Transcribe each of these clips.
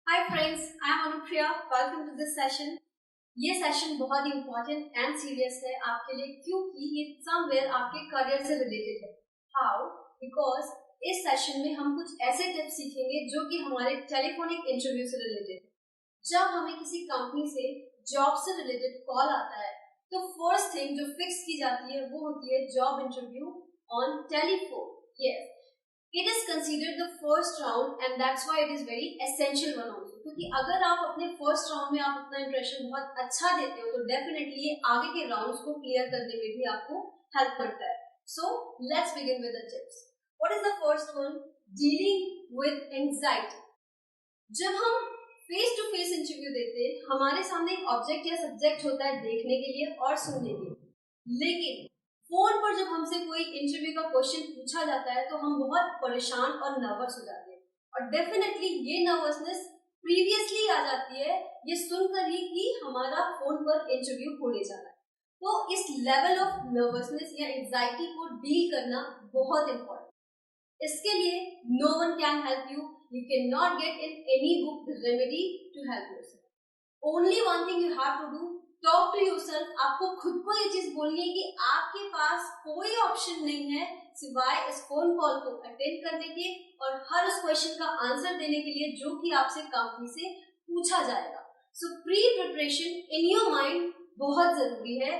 Hi friends, I am Anupriya. Welcome to this session. ये session बहुत ही important and serious है आपके लिए क्योंकि ये समवेयर आपके करियर से रिलेटेड है. हाउ? बिकॉज इस सेशन में हम कुछ ऐसे टिप्स सीखेंगे जो कि हमारे टेलीफोनिक इंटरव्यू से रिलेटेड है. जब हमें किसी कंपनी से जॉब से रिलेटेड कॉल आता है तो फर्स्ट थिंग जो फिक्स की जाती है वो होती है job interview on telephone. Yes, it is considered the first round and that's why it is very essential one also. क्योंकि अगर आप अपने फर्स्ट राउंड में आप अपना इंप्रेशन बहुत अच्छा देते हो तो डेफिनेटली ये आगे के राउंड्स को क्लियर करने में भी आपको हेल्प करता है. So let's begin with the tips. What is the first one? Dealing with anxiety. जब हम फेस टू फेस इंटरव्यू देते हैं हमारे सामने एक ऑब्जेक्ट या सब्जेक्ट होता है देखने के लिए और सुनने के लिए, लेकिन फोन पर जब हमसे कोई इंटरव्यू का क्वेश्चन पूछा जाता है तो हम बहुत परेशान और नर्वस हो जाते हैं. और डेफिनेटली ये नर्वसनेस प्रीवियसली आ जाती है ये सुनकर ही कि हमारा फोन पर इंटरव्यू होने जा रहा है. तो इस लेवल ऑफ नर्वसनेस या एंजाइटी को डील करना बहुत इम्पोर्टेंट. इसके लिए no one can help you. You can not get in any book the remedy to help yourself. Only one thing you have to do, talk to yourself. आपको खुद को ये चीज बोलनी है कि आपके पास कोई ऑप्शन नहीं है सिवाय इस फोन कॉल को अटेंड करने के और हर उस क्वेश्चन का आंसर देने के लिए जो कि आपसे कंपनी से पूछा जाएगा. सो pre preparation in your mind बहुत जरूरी है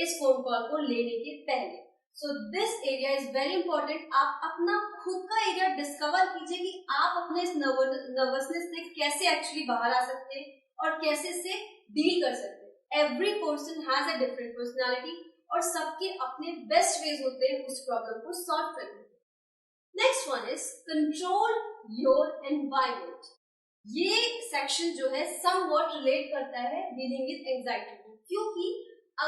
इस फोन कॉल को लेने के पहले. So this area is very important. आप अपना खुद का एरिया डिस्कवर कीजिए कि आप अपने इस नर्वसनेस से कैसे एक्चुअली बाहर आ सकते हैं और कैसे इससे डील कर सकते हैं. Every person has a different personality और सबके अपने बेस्ट वेज होते हैं उस प्रॉब्लम को सॉल्व करने के. Next one is control your environment. ये सेक्शन जो है समवॉट रिलेट करता है डीलिंग विद एंजाइटी को, क्योंकि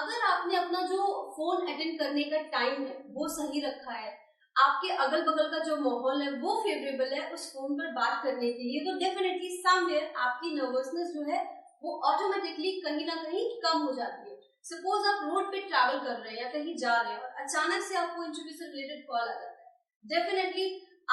अगर आपने अपना जो फोन अटेंड करने का टाइम है वो सही रखा है, आपके अगल बगल का जो माहौल है वो फेवरेबल है उस फोन पर बात करने के लिए, तो डेफिनेटली समवेयर आपकी नर्वसनेस जो है वो ऑटोमेटिकली कहीं ना कहीं कम हो जाती है. सपोज आप रोड पे ट्रैवल कर रहे हैं या कहीं जा रहे हैं और अचानक से आपको इंटरव्यू से रिलेटेड कॉल आ जाता है. डेफिनेटली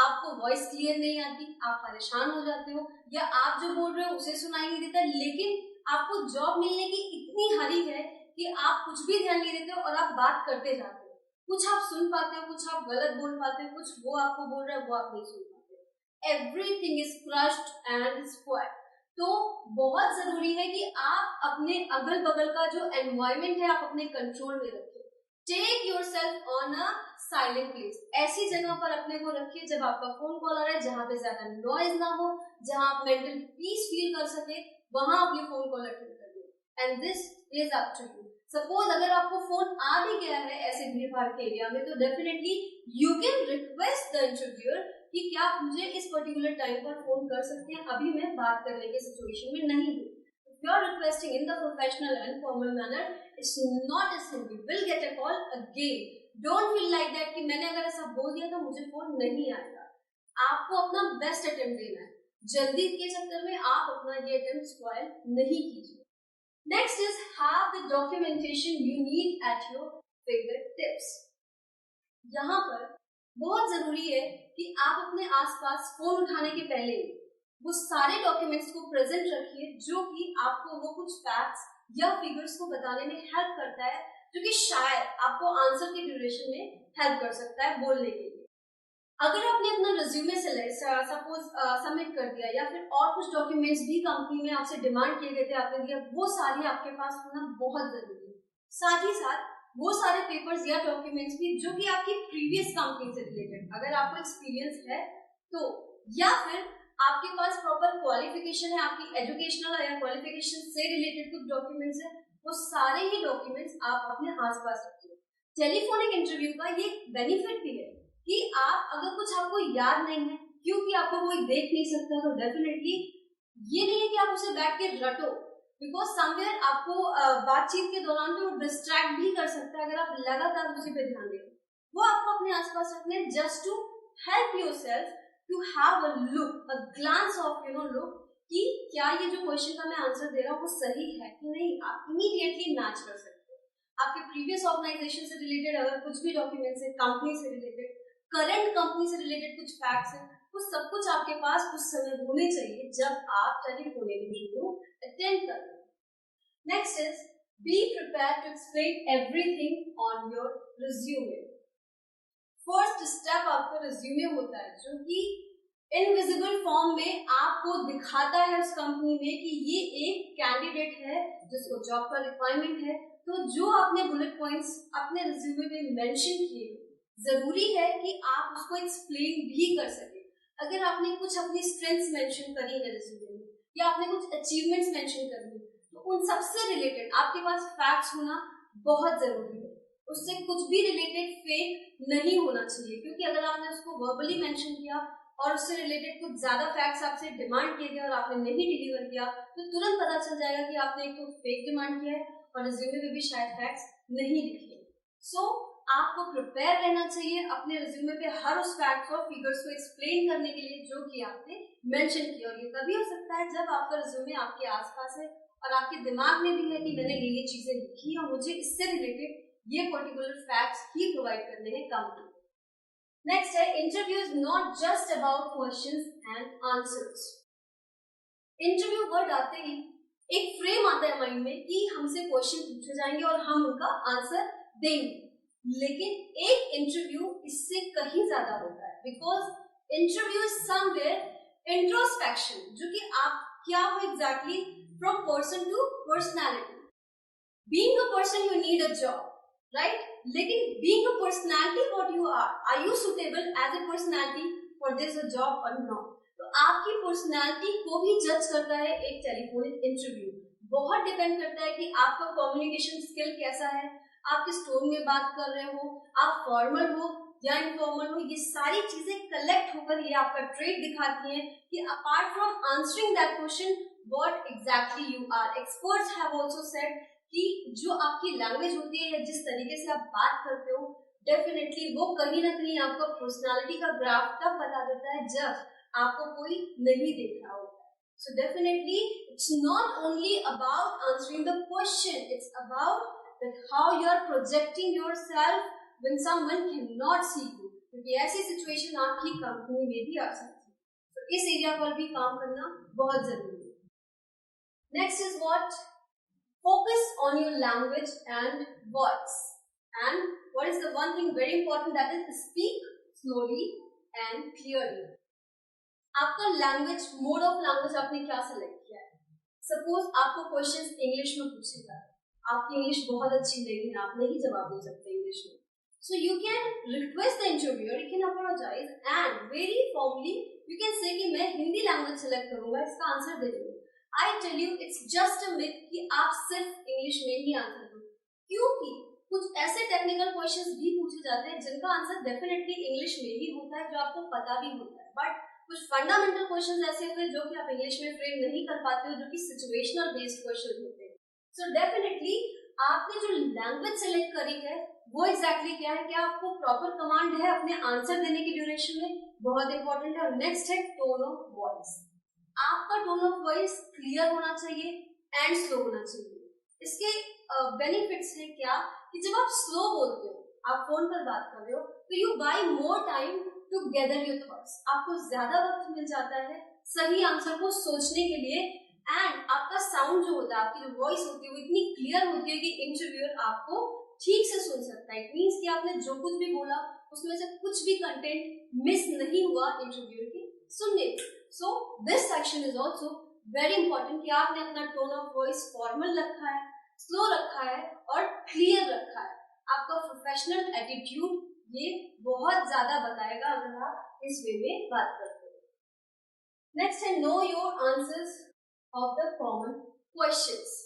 आपको वॉइस क्लियर नहीं आती, आप परेशान हो जाते हो या आप जो बोल रहे हो उसे सुनाई नहीं देता, लेकिन आपको जॉब मिलने की इतनी हरी है कि आप कुछ भी ध्यान नहीं देते हो और आप बात करते जाते हो. कुछ आप सुन पाते हो, कुछ आप गलत बोल पाते हो, कुछ वो आपको बोल रहा है वो आप नहीं सुन पाते. Everything is crushed and spoiled. तो बहुत जरूरी है कि आप अपने अगल बगल का जो एनवायरनमेंट है आप अपने कंट्रोल में रखिए. Take yourself on a silent place. ऐसी जगह पर अपने को रखिए जब आपका फोन कॉल आ रहा है जहां पे ज्यादा नॉइज ना हो, जहां आप मेंटल पीस फील कर सके, वहां आप ये फोन कॉल अटेंड करिए. And this is up to you. Suppose अगर आपको फोन आ भी गया है ऐसे भीड़ भाड़ के एरिया में तो definitely you can request the interviewer कि क्या आप मुझे इस पर्टिकुलर टाइम पर फोन कर सकते हैं, अभी मैं बात करने के सिचुएशन में नहीं हूँ. If you are requesting in the professional and formal manner, it's not a sin. You will get a call again. Don't feel like that कि मैंने अगर ऐसा बोल दिया तो मुझे फोन नहीं आएगा. आपको अपना बेस्ट अटेम्प्ट देना है. जल्दी के चक्कर में आप अपना ये अटेम्प्ट स्पॉइल नहीं कीजिए. Next is have the documentation you need at your finger tips. यहाँ पर बहुत जरूरी है कि आप अपने आसपास फोन उठाने के पहले वो सारे डॉक्यूमेंट्स को प्रेजेंट रखिए जो कि आपको वो कुछ फैक्ट्स या फिगर्स को बताने में हेल्प करता है जो कि शायद आपको आंसर के ड्यूरेशन में हेल्प कर सकता है बोलने के लिए. अगर आपने अपना रिज्यूमे सपोज सबमिट कर दिया या फिर और कुछ डॉक्यूमेंट्स भी कंपनी में आपसे डिमांड किए गए थे आपने दिया, वो सारे आपके पास होना बहुत जरूरी है. साथ ही साथ वो सारे पेपर्स या डॉक्यूमेंट्स भी जो कि आपकी प्रीवियस कंपनी से रिलेटेड, अगर आपको एक्सपीरियंस है तो, या फिर आपके पास प्रॉपर क्वालिफिकेशन है, आपकी एजुकेशनल या क्वालिफिकेशन से रिलेटेड कुछ डॉक्यूमेंट्स है, वो सारे ही डॉक्यूमेंट्स आप अपने आसपास रखिए. टेलीफोनिक इंटरव्यू का ये बेनिफिट भी है कि आप अगर कुछ आपको याद नहीं है क्योंकि आपको कोई देख नहीं सकता तो डेफिनेटली ये नहीं है कि आप उसे बैठ के रटो, बिकॉज समवेयर आपको बातचीत के दौरान तो डिस्ट्रैक्ट भी कर सकता है अगर आप लगातार उसी पे ध्यान दें. वो आपको अपने आसपास रखने just to help yourself to have a look, a glance of look कि क्या ये जो क्वेश्चन का मैं आंसर दे रहा हूँ वो सही है कि नहीं. आप इमीडिएटली मैच कर सकते हैं. आपके प्रीवियस ऑर्गेनाइजेशन से रिलेटेड अगर कुछ भी डॉक्यूमेंट्स है, कंपनी से रिलेटेड, करंट कंपनी से रिलेटेड कुछ फैक्ट्स है, वो सब कुछ आपके पास उस समय होने चाहिए जब आप टेलीफोनिक इंटरव्यू अटेंड कर रहे हैं। Next is be prepared to explain everything on your resume. First step आपका रिज्यूमे होता है जो कि इनविजिबल फॉर्म में आपको दिखाता है उस कंपनी में कि ये एक कैंडिडेट है जिसको जॉब का रिक्वायरमेंट है। तो जो आपने बुलेट पॉइंट्स अपने रिज्यूमे में मेंशन किए जरूरी है कि आप उसको एक्सप्लेन भी कर सके। अगर आपने कुछ अपनी स्ट्रेंथ्स मेंशन करी है रिज्यूमे में या आपने कुछ अचीवमेंट्स मेंशन करी है तो उन सबसे रिलेटेड आपके पास फैक्ट्स होना बहुत जरूरी है। उससे कुछ भी रिलेटेड फेक नहीं होना चाहिए, क्योंकि अगर आपने उसको वर्बली मेंशन किया और उससे रिलेटेड कुछ ज्यादा फैक्ट्स आपसे डिमांड किए गए और आपने नहीं डिलीवर किया तो तुरंत पता चल जाएगा कि आपने एक तो फेक डिमांड किया है और रिज्यूमे में भी शायद फैक्ट्स नहीं लिखे। सो आपको प्रिपेयर रहना चाहिए अपने रिज्यूमे पे हर उस फैक्ट्स और फिगर्स को एक्सप्लेन करने के लिए जो कि आपने मेंशन किया। और ये तभी हो सकता है जब आपका रिज्यूमे आपके आसपास है और आपके दिमाग में भी है कि मैंने ये चीजें लिखी और मुझे इससे रिलेटेड ये पर्टिकुलर फैक्ट्स ही प्रोवाइड करने हैं कंपनी। नेक्स्ट है interview is not just about questions and answers. Interview word आते ही एक फ्रेम आता है माइंड में कि हमसे क्वेश्चन पूछे जाएंगे और हम उनका आंसर देंगे, लेकिन एक इंटरव्यू इससे कहीं ज्यादा होता है। Because interview is somewhere introspection, जो कि आप क्या हो exactly from person to personality. Being a person you need a job, right? लेकिन being a personality what you are you suitable as a personality for this job और not? तो आपकी personality को भी जज करता है एक टेलीफोनिक इंटरव्यू। बहुत डिपेंड करता है कि आपका कम्युनिकेशन स्किल कैसा है, आप किस टोन में बात कर रहे हो, आप फॉर्मल हो या इनफॉर्मल हो। ये सारी चीजें कलेक्ट होकर ये आपका ट्रेट दिखाती हैं कि apart from answering that question what exactly you are. Experts have also said कि जो आपकी लैंग्वेज होती है या जिस तरीके से आप बात करते हो डेफिनेटली वो कहीं ना कहीं आपका पर्सनालिटी का ग्राफ तब बता देता है जब आपको कोई नहीं देख रहा होता है। So definitely it's not only about answering the question, it's about that how you are projecting yourself when someone cannot see you, क्योंकि ऐसी सिचुएशन आपकी कंपनी में भी आ सकती है। तो इस एरिया पर भी काम करना बहुत जरूरी है। Next is what? Focus on your language and words. And what is the one thing very important, that is speak slowly and clearly. आपका लैंग्वेज, मोड ऑफ लैंग्वेज आपने क्या सेलेक्ट किया है? सपोज आपको क्वेश्चंस इंग्लिश में पूछेगा, आपकी English बहुत अच्छी लेकिन आप नहीं जवाब दे सकते इंग्लिश में, so you can request the interviewer, you can apologise and very formally you can say कि मैं हिंदी लैंग्वेज सेलेक्ट करूंगा, इसका आंसर दे दूंगा। I tell you it's just a myth कि आप सिर्फ इंग्लिश में ही आंसर दो, क्योंकि कुछ ऐसे टेक्निकल क्वेश्चंस भी पूछे जाते हैं जिनका आंसर डेफिनेटली इंग्लिश में ही होता है, जो आपको पता भी होता है। बट कुछ फंडामेंटल क्वेश्चंस ऐसे होते हैं जो कि आप इंग्लिश में फ्रेम नहीं कर पाते हो, जो कि सिचुएशनल बेस्ड क्वेश्चन होते हैं। सो डेफिनेटली आपने जो लैंग्वेज सेलेक्ट करी है वो एग्जैक्टली क्या है, क्या आपको प्रॉपर कमांड है अपने आंसर देने की ड्यूरेशन में, बहुत इंपॉर्टेंट है। और नेक्स्ट है टोन ऑफ वॉइस। आपका टोन ऑफ वॉइस क्लियर होना चाहिए एंड स्लो होना चाहिए। इसके बेनिफिट्स हैं क्या कि जब आप स्लो बोलते हो, आप फोन पर बात कर रहे हो, तो you buy more time to gather your thoughts. आपको ज्यादा वक्त मिल जाता है सही आंसर को सोचने के लिए, एंड आपका साउंड जो होता है, आपकी जो वॉइस होती है वो इतनी क्लियर होती है कि इंटरव्यूअर आपको ठीक से सुन सकता है। इट मींस कि आपने जो कुछ भी बोला उसमें से कुछ भी कंटेंट मिस नहीं हुआ इंटरव्यूअर के सुनने। So this section is also very important कि आपने अपना टोन ऑफ वॉइस फॉर्मल रखा है, स्लो रखा है और क्लियर रखा है। आपका प्रोफेशनल एटीट्यूड ये बहुत ज्यादा बताएगा अगर आप इस वे में बात करते हो। नेक्स्ट है know your answers of the common questions.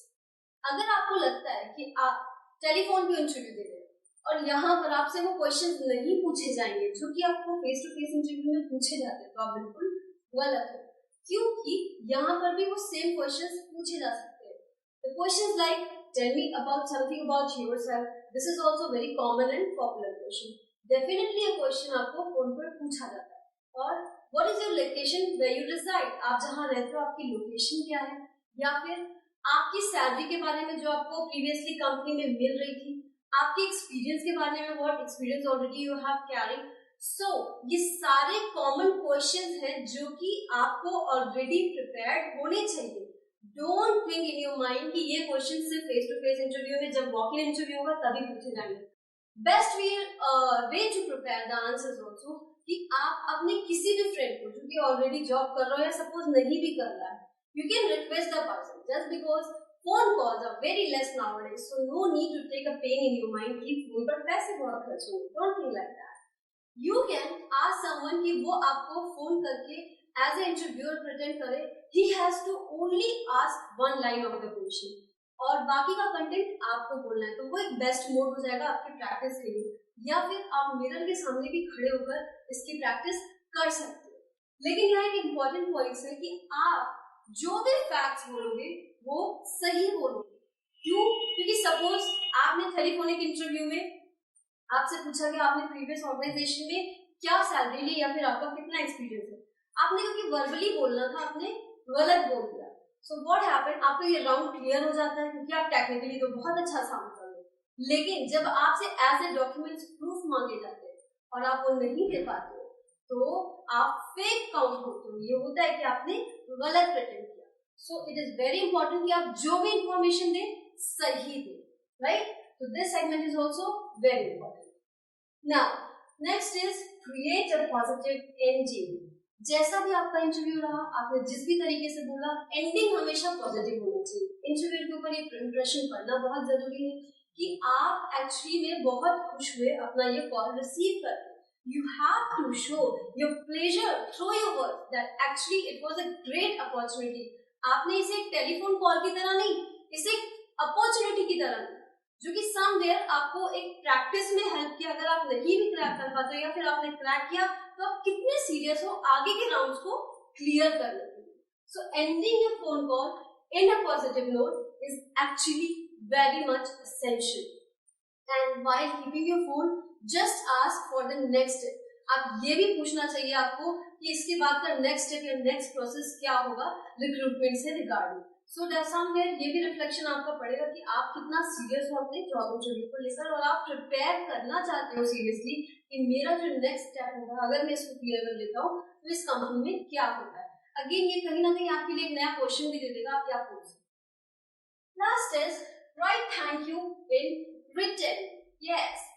अगर आपको लगता है कि आप टेलीफोन पे इंटरव्यू दे रहे हो और यहाँ पर आपसे वो क्वेश्चंस नहीं पूछे जाएंगे जो कि आपको फेस टू फेस इंटरव्यू में पूछे जाते हैं, तो आप बिल्कुल गलत हो, क्योंकि यहाँ पर भी वो सेम क्वेश्चंस पूछे जा सकते हैं। The questions like tell me about something about yourself, this is also very common and popular question. Definitely a question आपको फोन पर पूछा जाता है। और what is your location, where you reside, आप जहाँ रहते हो आपकी लोकेशन क्या है, या फिर आपकी सैलरी के बारे में जो आपको प्रीवियसली कंपनी में मिल रही थी, आपके एक्सपीरियंस के बारे में, what experience already you have carried. सो ये सारे कॉमन क्वेश्चंस हैं जो कि आपको ऑलरेडी प्रिपेयर्ड होने चाहिए. Don't think in your mind कि ये क्वेश्चन सिर्फ फेस टू फेस इंटरव्यू में, जब वॉक इन इंटरव्यू होगा तभी पूछे जाएंगे. Best way to prepare the answers also कि आप अपने किसी भी फ्रेंड को जो कि ऑलरेडी जॉब कर रहा हो या सपोज नहीं भी कर रहा है, you can request the person just because phone calls are very less nowadays, so no need to take a pain in your mind कि फोन पर पैसे बहुत खर्च होंगे. Don't think like that. You can ask someone कि वो आपको phone करके as an interviewer pretend करे. He has to only ask one line of the question और बाकी का कंटेंट आपको बोलना है. तो वो एक बेस्ट मोड हो जाएगा आपकी प्रैक्टिस के लिए. या फिर आप मिरर के सामने भी खड़े होकर इसकी प्रैक्टिस कर सकते हो. लेकिन यहाँ एक इम्पोर्टेंट पॉइंट है कि आप जो भी फैक्ट्स बोलोगे वो सही बोलोगे. क्यों? क्योंकि सपोज आपने टेलीफोनिक इंटरव्यू में आपसे पूछा कि आपने प्रीवियस ऑर्गेनाइजेशन में क्या सैलरी ली या फिर आपका कितना एक्सपीरियंस है. आपने क्योंकि वर्बली बोलना था आपने गलत बोल दिया. सो व्हाट हैपेंड, आपका ये राउंड क्लियर हो जाता है क्योंकि आप टेक्निकली तो बहुत अच्छा साउंड कर रहे हो. लेकिन जब आपसे एज ए डॉक्यूमेंट्स प्रूफ मांगे जाते हैं और आप वो नहीं दे पाते हो तो आप फेक काउंट होते हो. ये होता है कि आपने गलत प्रेटेंड किया. So it is very important कि आप जो भी इंफॉर्मेशन दें सही दें. राइट? तो this segment is also very important. Now next is create a positive ending. जैसा भी आपका इंटरव्यू रहा, आपने जिस भी तरीके से बोला, एंडिंग हमेशा पॉजिटिव होना चाहिए. इंटरव्यू के ऊपर एक इंप्रेशन करना बहुत जरूरी है कि आप एक्चुअली में बहुत खुश हुए अपना ये कॉल रिसीव करके. You have to show your pleasure through your words that actually it was a great opportunity. आपने इसे एक टेलीफोन कॉल की तरह नहीं, इसे एक अपॉर्चुनिटी की तरह नहीं, जो कि समवेयर आपको एक प्रैक्टिस में हेल्प किया. अगर आप नहीं भी क्रैक कर पाते या फिर आपने क्रैक किया तो आप कितने सीरियस हो आगे के राउंड्स को क्लियर करने के लिए. सो ending your phone call in a positive note is actually very much essential. And while keeping your phone just ask for the next step. आप ये भी पूछना चाहिए आपको कि इसके बाद का नेक्स्ट स्टेप या नेक्स्ट प्रोसेस क्या होगा रिक्रूटमेंट से रिगार्डिंग. सो समवेयर ये भी रिफ्लेक्शन आपका पड़ेगा कि आप कितना सीरियस हो अपने जॉब इंटरव्यू को लेकर और आप प्रिपेयर करना चाहते हो सीरियसली कि मेरा जो नेक्स्ट स्टेप होगा अगर मैं इसको क्लियर कर लेता हूँ तो इस कंपनी में क्या होता है. अगेन ये कहीं ना कहीं आपके लिए एक नया क्वेश्चन भी दे देगा आप क्या पूछ सकते. Last is write thank you in written. Yes,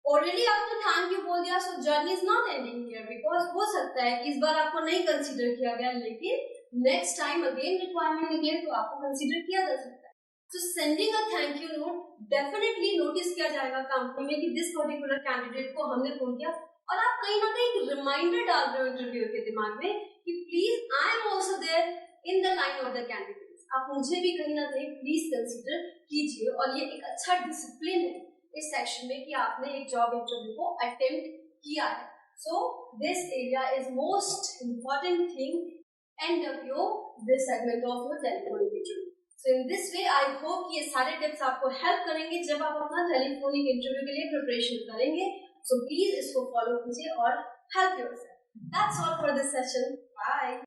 already आपने थैंक यू बोल दिया, so journey is not ending here because हो सकता है कि इस बार आपको नहीं कंसीडर किया गया लेकिन नेक्स्ट टाइम अगेन रिक्वायरमेंट निकले तो आपको कंसीडर किया जा सकता है. So sending a thank you note definitely notice किया जाएगा कंपनी में कि दिस पर्टिकुलर कैंडिडेट को हमने फोन किया और आप कहीं ना कहीं एक रिमाइंडर डाल रहे हो इंटरव्यू के दिमाग में कि please I am also there in the line of the candidates. आप मुझे भी कहीं ना कहीं प्लीज कंसीडर कीजिए. और ये एक अच्छा डिसिप्लिन है इस सेक्शन में कि आपने एक जॉब इंटरव्यू को अटेम्प्ट किया है. So this area is most important thing end of your this segment of your telephonic interview. So in this way I hope ये सारे टिप्स आपको हेल्प करेंगे जब आप अपना टेलीफोनिक इंटरव्यू के लिए प्रिपरेशन करेंगे. सो प्लीज इसको फॉलो कीजिए और help yourself. That's all for this session. Bye.